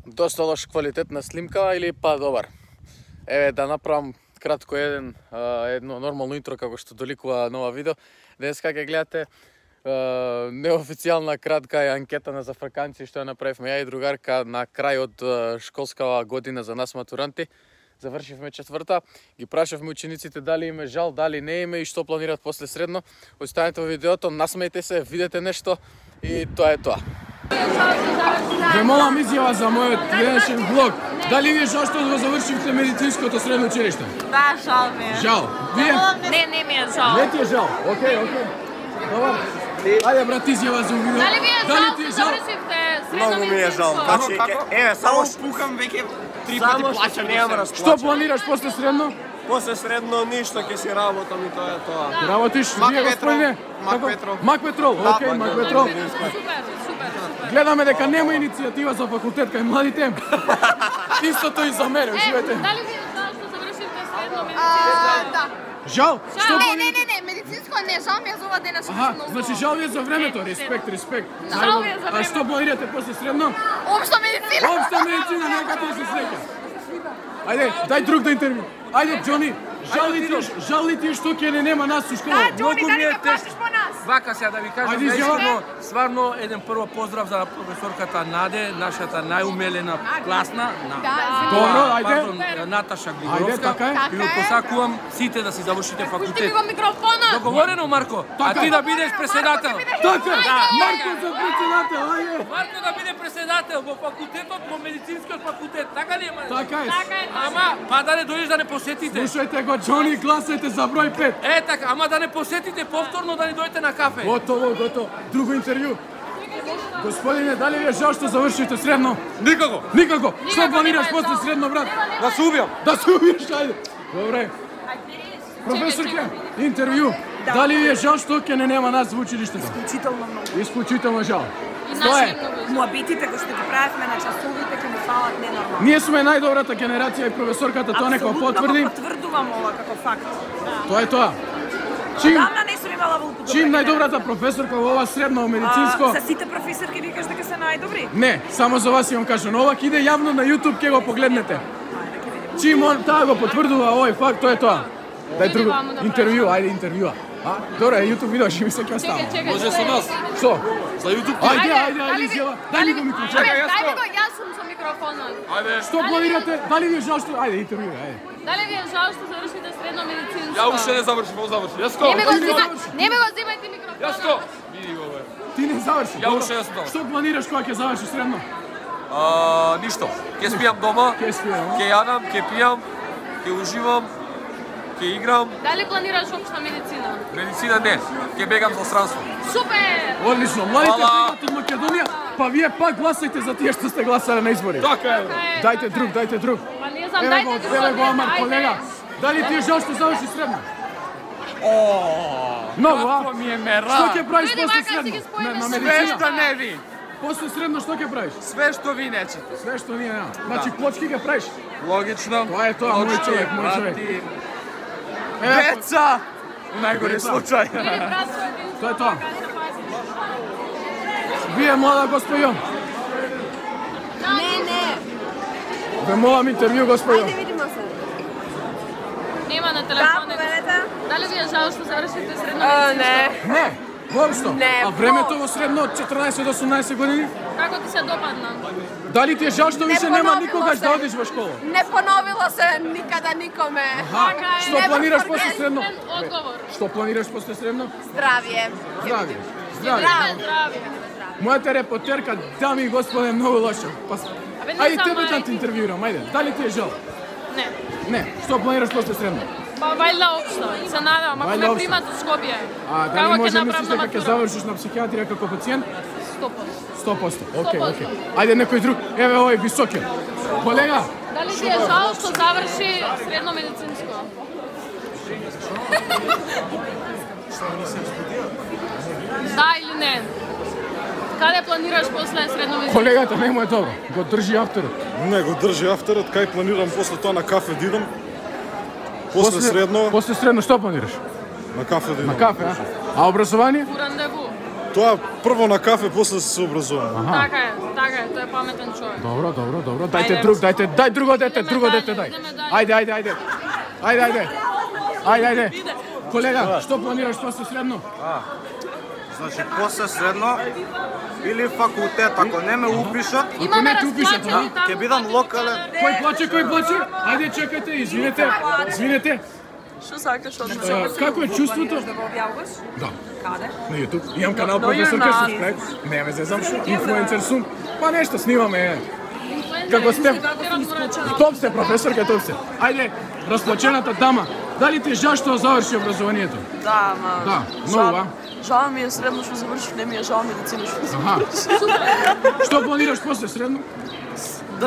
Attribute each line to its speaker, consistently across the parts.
Speaker 1: доста лош квалитет на снимкава или па добар? Еве да направам кратко едно нормално интро како што доликува нова видео. Денеска ќе гледате неофицијална кратка анкета на зафрканци што ја направивме ја и другарка на крај од школскава година за нас матуранти. Завршивме четврта, ги прашавме учениците дали им е жал, дали не им е и што планираат после средно. Останете во видеото, насмејте се, видете нешто и тоа е тоа. Ве молам изјава за мојот денешен влог. Дали ви е жал што го завршивте медицинското средно училиште?
Speaker 2: Да, жал ми е.
Speaker 1: Жал. Вие?
Speaker 2: Не ми е жал.
Speaker 1: Не ти е жал. Окей. Добар. Ајде брат, изјава за видео.
Speaker 2: Дали ви е жал што завршивте средно
Speaker 3: Многу ми е жал. Еве, само пукам веќе 3 пати плаќам, немам разплачам.
Speaker 1: Што планираш после средно?
Speaker 3: После средно ништо, ќе си работам и тоа е тоа.
Speaker 1: Работиш вие господине?
Speaker 3: Мак Петрол.
Speaker 1: Мак Петрол, окей, Мак Петрол.
Speaker 2: Супер.
Speaker 1: Гледаме дека нема иницијатива за факултет кај младите. Истото и за мене, уживете.
Speaker 2: Дали ви е жал што завршивте средно медицинско?
Speaker 4: Да.
Speaker 1: Жал? Што
Speaker 4: Не, медицинско не, жал ми е за ова денес.
Speaker 1: Значи жал ви е за времето, респект.
Speaker 2: Жал ви е за
Speaker 1: А што планирате после средно?
Speaker 4: Општа медицина.
Speaker 1: Општа медицина, нека ти се среќа. Ајде, дај друг да интервју. Ајде, Џони, жал ли ти што ќе не нема нас у школа?
Speaker 4: Џони, дали ме плашиш по нас?
Speaker 5: Вака сега да ви кажам,
Speaker 1: Ајде, изјава.
Speaker 5: стварно еден прво поздрав за професорката Наде, нашата најумелена класна,
Speaker 1: Добро, ајде.
Speaker 5: Наташа
Speaker 1: Ајде,
Speaker 5: Глигоровска.
Speaker 1: така е.
Speaker 5: И ви посакувам сите да си завршите
Speaker 2: Пушти ми
Speaker 5: факултет.
Speaker 2: го микрофонот.
Speaker 5: Договорено, Марко? А ти да бидеш председател.
Speaker 1: Така, Марко за председател, ајде.
Speaker 5: Марко да биде председател во факултетот, во медицинскиот факултет. Така ли е, Марко?
Speaker 1: Така е.
Speaker 5: Ама, па да не дојдеш да не посетите.
Speaker 1: Слушајте го, Џони, гласајте за број 5.
Speaker 5: Е, така, ама да не посетите повторно, да не дојдете на кафе.
Speaker 1: Готово. Друго интервју. Господине, дали ви е жал што завршите средно? Никако. Што планираш после средно, брат?
Speaker 3: Да се убијам.
Speaker 1: Да се убиеш, ајде. Добре. Професорке, интервју. Дали ви е жал што ќе не нема нас во училиштето?
Speaker 6: Исклучително многу.
Speaker 1: Исклучително жал.
Speaker 2: И
Speaker 1: Што е?
Speaker 6: Моабитите кои што ги правевме на часовите ќе ми фалат ненормално.
Speaker 1: Ние сме најдобрата генерација и професорката тоа нека потврди.
Speaker 6: Апсолутно потврдувам ова како факт.
Speaker 1: Тоа е тоа. Чим
Speaker 6: Давна не сум имала волку добра
Speaker 1: најдобрата професорка во ова средно медицинско?
Speaker 6: За сите професорки викаш дека се најдобри?
Speaker 1: Не, само за вас имам кажано. Ова ќе иде јавно на YouTube, ќе го погледнете. Чим он таа го потврдува овој факт, тоа е тоа. Дај друго интервју, ајде интервјуа. Добре, YouTube видео ќе ми се ќе остава.
Speaker 2: Може со нас.
Speaker 1: Што?
Speaker 3: За YouTube.
Speaker 1: Ајде, изјава. Дај ми го микрофон.
Speaker 2: Дај ми го, јас сум со микрофонот.
Speaker 1: Што планирате? Дали ви е жал што... Ајде, интервју, ајде.
Speaker 2: Дали ви е жал што завршите средно медицинско?
Speaker 3: Ја уште не завршив, заврши. Јас
Speaker 2: Не ми го зимајте микрофонот.
Speaker 3: Види го бе.
Speaker 1: Ти не заврши.
Speaker 3: Ја уште не сум.
Speaker 1: Што планираш кога ќе завршиш средно?
Speaker 3: Ништо. Ќе спијам дома,
Speaker 1: Ќе спијам.
Speaker 3: ќе јадам, ќе пијам, ќе уживам, ќе играм.
Speaker 2: Дали планираш општа медицина?
Speaker 3: Медицина не, ќе бегам за странство.
Speaker 2: Супер!
Speaker 1: Одлично. Младите
Speaker 3: Хвала.
Speaker 1: бегат од Македонија, па вие пак гласајте за тие што сте гласале на избори.
Speaker 3: Така е.
Speaker 1: Дайте друг.
Speaker 2: Па не знам,
Speaker 1: Еве
Speaker 2: дајте друго.
Speaker 1: го Амар, колега. Дали ти е жал што заврши средно? Многу, а?
Speaker 3: Ми е мера.
Speaker 1: Што ќе правиш
Speaker 2: Види,
Speaker 1: после
Speaker 2: вака си ги
Speaker 1: средно?
Speaker 2: споиме
Speaker 1: На
Speaker 2: со
Speaker 3: Све
Speaker 1: медицина.
Speaker 3: што не ви.
Speaker 1: После средно што ќе правиш?
Speaker 3: Све што ви не чите.
Speaker 1: Све што ние нема. Значи плочки ќе правиш.
Speaker 3: Логично.
Speaker 1: Тоа е тоа, мој човек, мој човек.
Speaker 3: Деца! У најгори случај.
Speaker 1: Тоа е тоа. Вие млада господион.
Speaker 4: Не.
Speaker 1: Ве молам интервју господион.
Speaker 4: Видимо се.
Speaker 2: Нема на
Speaker 6: Да,
Speaker 2: телефон.
Speaker 6: поведете.
Speaker 2: Дали ви е жал што завршите средно медицинско?
Speaker 1: Не, воопшто.
Speaker 6: Не,
Speaker 1: А времето во средно од 14 до 18 години?
Speaker 2: Како ти се допадна?
Speaker 1: Дали ти е жал што више нема
Speaker 4: поновило
Speaker 1: никогаш
Speaker 4: се.
Speaker 1: да одиш во школа?
Speaker 4: Не поновило се никада никоме.
Speaker 1: Што
Speaker 4: Never
Speaker 1: планираш
Speaker 4: forget.
Speaker 1: после средно?
Speaker 2: Одговор.
Speaker 1: Што планираш после средно?
Speaker 4: Здравје.
Speaker 1: Здравје.
Speaker 2: Здравје.
Speaker 1: Мојата репортерка, дами и господе, е многу лоша.
Speaker 2: Абе, не
Speaker 1: Ајде
Speaker 2: сам
Speaker 1: тебе да
Speaker 2: мај.
Speaker 1: те интервјуирам, ајде. Дали ти е жал?
Speaker 2: Не.
Speaker 1: Не. Што планираш после средно?
Speaker 2: Па вајда општо. Се надевам, ако
Speaker 1: Вајда
Speaker 2: ме
Speaker 1: општо.
Speaker 2: примат од Скопје.
Speaker 1: А дали може мислиш дека ќе завршиш на психијатрија како пациент?
Speaker 2: 100%.
Speaker 1: 100%. Океј. Ајде некој друг. Еве овој високиот. Колега,
Speaker 2: Дали ти е жал што заврши средно медицинско? Да или не? Каде планираш после средно медицинско?
Speaker 1: колегата не му е добро. Го држи авторот.
Speaker 7: Не, го држи авторот, кај планирам после тоа на кафе да идам. После средно,
Speaker 1: После средно што планираш?
Speaker 7: на кафе да идам.
Speaker 1: На кафе, а образование?
Speaker 2: У рандеву.
Speaker 7: Тоа прво на кафе, после се образувам.
Speaker 2: Така е. така е, тој е паметен човек.
Speaker 1: Добро. Дај друго дете, дај. Ајде. Колега, што планираш после средно?
Speaker 3: Значи, после средно или факултет, ако не ме упишат,
Speaker 2: Имаме
Speaker 1: не те упишат,
Speaker 2: разплатени таму.
Speaker 3: ќе бидам локален.
Speaker 1: Кој плаче? Ајде, чекайте, извинете.
Speaker 6: Што сакаш од
Speaker 1: Како е чувството?
Speaker 6: Да го објавуваш?
Speaker 1: Да.
Speaker 6: Каде?
Speaker 1: На YouTube. Имам канал професор Кесов. Не ме зезам што, инфлуенцер сум. Па нешто снимаме. Како сте? Топ сте, професорка, топ сте. Ајде, разплачената дама. Дали ти е жал што заврши образованието?
Speaker 6: Да, ама...
Speaker 1: Да, многу, а?
Speaker 6: Жал ми е средно што завршив, не ми е жал медицина што завршив.
Speaker 1: Што планираш после средно?
Speaker 6: Да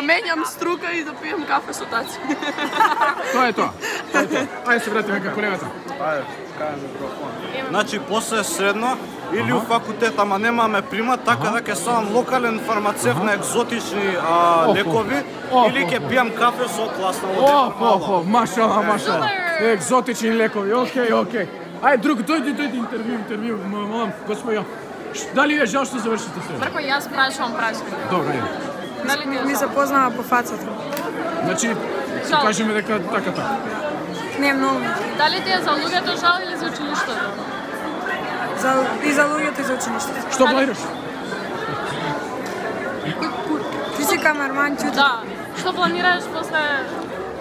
Speaker 6: менјам струка и да пиjem кафе со таци.
Speaker 1: Тоа е тоа. Ајде се вратиме кај колегата.
Speaker 3: Ајде, кај микрофон. Значи, после средно или у факултет, ама нема ме примат, така да ќе ставам локален фармацевт на екзотични лекови или ќе пијам кафе со класна вода.
Speaker 1: Машала. Екзотични лекови, окей. Ајде, друг, дојди интервју, молам, господја. Дали е жал што завршите средно?
Speaker 2: Брко, јас прашувам прашање.
Speaker 1: Добро, ајде.
Speaker 2: Дали ти е
Speaker 6: Ми
Speaker 2: жал?
Speaker 6: се познава по фацата.
Speaker 1: Значи,
Speaker 2: Жал.
Speaker 1: кажеме дека така.
Speaker 6: Не многу.
Speaker 2: Дали ти е за луѓето жал или за училиштето?
Speaker 6: И за луѓето и за училиштето.
Speaker 1: Што планираш?
Speaker 6: Ти си камерман, чуто.
Speaker 2: Да. Што планираш после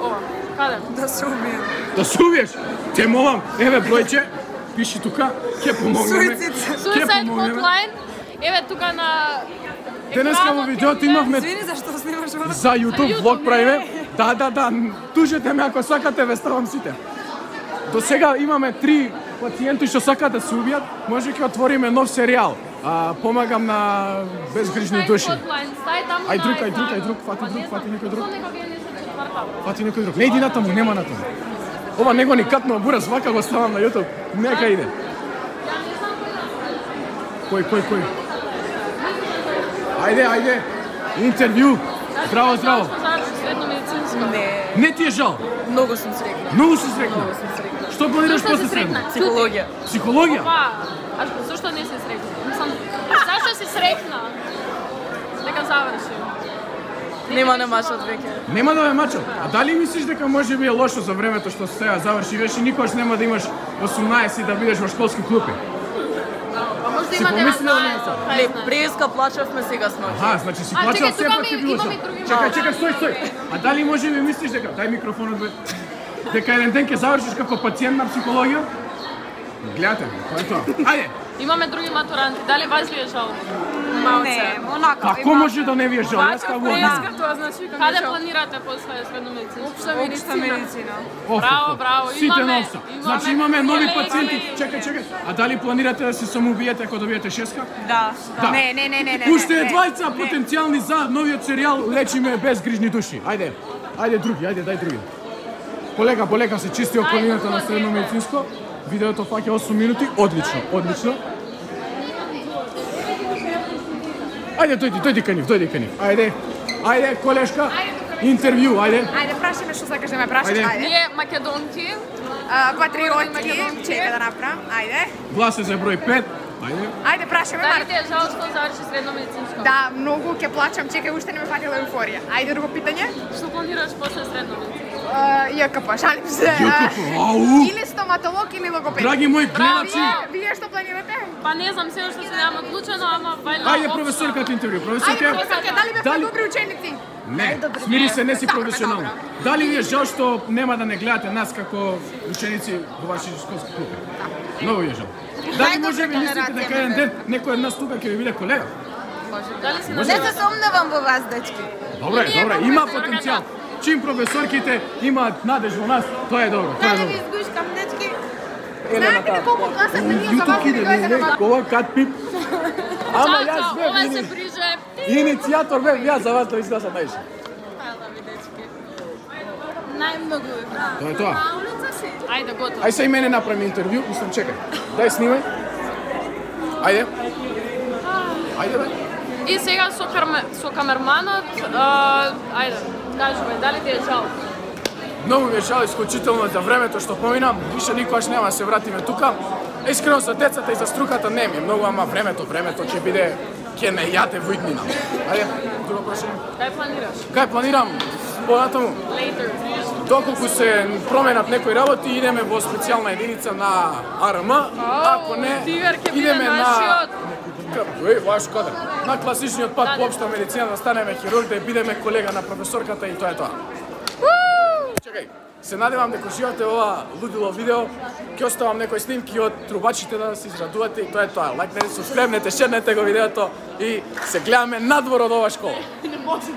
Speaker 2: ова? Каде?
Speaker 6: Да се убијам.
Speaker 1: Да се убиеш? Те молам, еве бројче, пиши тука, ќе помогнеме.
Speaker 2: Suicide Hotline. Еве тука на
Speaker 1: Денеска во видеото имавме
Speaker 6: Извини, зашто снимаш ова?
Speaker 1: за YouTube влог правиме. Да, тужете ме ако сакате, ве ставам сите. До сега имаме 3 пациенти што сакаат да се убијат, може ќе отвориме нов серијал. Помагам на безгрижни души. Ај друг, фати некој друг. Фати некој друг. Не иди натаму, нема натаму. Ова него ни катно бурас, вака го ставам на YouTube. Нека иде. Кој? Ајде. Интервју. Здраво.
Speaker 2: Средно медицинско.
Speaker 1: Не ти е жал?
Speaker 6: Многу сум срекна.
Speaker 1: Многу си срекна. Што планираш
Speaker 2: Зашто
Speaker 1: после
Speaker 2: си
Speaker 1: средно?
Speaker 2: срекна?
Speaker 6: Психологија.
Speaker 1: Психологија?
Speaker 2: Па, зашто не си срекна? Зашто си срекна? Дека заврши.
Speaker 6: Нема мачат веќе.
Speaker 1: Нема да ме мачат. А дали мислиш дека може би е лошо за времето што сега заврши веш и никош нема да имаш 18 и да бидеш во школски клупи?
Speaker 2: Па може да
Speaker 1: Си
Speaker 2: има
Speaker 1: помислила
Speaker 2: 19,
Speaker 1: нещо?
Speaker 2: 20.
Speaker 6: Преска плачевме сега с ноќ.
Speaker 1: Значи си
Speaker 2: А,
Speaker 1: плачал
Speaker 2: чекай,
Speaker 1: се
Speaker 2: тука
Speaker 1: пак ти
Speaker 2: ми-
Speaker 1: било
Speaker 2: имаме
Speaker 1: жал.
Speaker 2: други
Speaker 1: Чекај, стој. А дали може би мислиш дека, дај микрофонот бе, дека еден ден ќе завршиш како пациент на психологија? Гледате, тоа е тоа. Ајде,
Speaker 2: Имаме други матуранти. Дали вас ви е жал?
Speaker 6: Не, онака.
Speaker 1: како може да не ви е жал? Јас како
Speaker 6: Преска, тоа значи
Speaker 2: Каде планирате после средно медицинско?
Speaker 6: Општа медицина.
Speaker 2: Браво.
Speaker 1: Сите
Speaker 2: Имаме-
Speaker 1: носа. Значи имаме нови
Speaker 2: Имаме-
Speaker 1: пациенти. Чекај. А дали планирате да се самоубиете ако добиете шеска?
Speaker 6: Да.
Speaker 1: Да.
Speaker 6: Не.
Speaker 1: Уште е двајца потенцијални за новиот серијал Лечиме безгрижни души. Ајде други, дај други. Полека се чисти околината на средно медицинско. Видеото фаќа 8 минути. Одлично. Ајде, дојди кај нив. Ајде, колешка. Интервју, ајде.
Speaker 4: Ајде, прашаме што сакаш да ме прашаш,
Speaker 1: Ајде.
Speaker 4: ајде.
Speaker 2: Ние македонки.
Speaker 4: Патриоти, чека да направам, ајде.
Speaker 1: Глас е за број 5. Ајде.
Speaker 4: Ајде, прашаме,
Speaker 2: Дали
Speaker 4: Марко.
Speaker 2: ти е жал што заврши средно медицинско?
Speaker 4: Да, многу ќе плачам, чекај, уште не ме фатила еуфорија. Ајде, друго питање.
Speaker 2: Што планираш после средно медицинско?
Speaker 4: ЈКП, шалим се.
Speaker 1: Ау!
Speaker 4: Или стоматолог или логопед.
Speaker 1: Драги мои гледачи,
Speaker 4: Вие што планирате?
Speaker 2: Па не знам, се уште се немам одлучено, ама вајде.
Speaker 1: ајде професорката интервју.
Speaker 4: Ајде,
Speaker 1: Професорка,
Speaker 4: професорке, дали бевте
Speaker 1: Дали-
Speaker 4: добри ученици?
Speaker 1: не, смири се, не си
Speaker 4: Добро,
Speaker 1: професионално. Дали ви е жал што нема да не гледате нас како ученици во ваши школски клупи? Многу ви е жал. Дали може би мислите дека еден ден некој од нас тука ќе ви биде колега?
Speaker 2: Дали си
Speaker 1: Може?
Speaker 2: на
Speaker 4: сомневам во вас, дечки.
Speaker 1: Добре, има потенцијал. Чим професорките имаат надеж во нас, тоа е добро,
Speaker 4: изгушкам, дечки. Знаете ли колку гласа да ние за вас
Speaker 1: YouTube
Speaker 4: да дојде на вас?
Speaker 1: ова кат пип. Ама јас
Speaker 2: ова се
Speaker 1: бев
Speaker 2: приже.
Speaker 1: иницијатор бев јас за вас да изгласа најше.
Speaker 2: Најмногу е.
Speaker 1: Тоа е тоа.
Speaker 2: Ајде, готово.
Speaker 1: Ај се и мене направи интервју, мислам чекај. Дај снимај. Ајде. Бе.
Speaker 2: И сега со камерманот, ајде, кажуваме, дали ти е жал?
Speaker 1: Многу ми е жал исклучително за времето што помина, више никогаш нема да се вратиме тука. Искрено за децата и за струката не ми е многу, ама времето ќе биде ќе не јате во иднина. Ајде, друго прашање.
Speaker 2: Кај планираш?
Speaker 1: Кај планирам понатаму?
Speaker 2: Later.
Speaker 1: Доколку се променат некои работи, идеме во специјална единица на АРМ, ако не,
Speaker 2: Тигар ќе биде
Speaker 1: идеме
Speaker 2: нашиот.
Speaker 1: Ваш кадар. На класичниот пат по општа медицина да станеме хирург, да бидеме колега на професорката и тоа е тоа. Чекај, се надевам дека уживате ова лудило видео. Ќе оставам некои снимки од трубачите да се израдувате и тоа е тоа. Лајкнете, субскрибнете, шернете го видеото и се гледаме надвор од ова школа.
Speaker 4: Не може.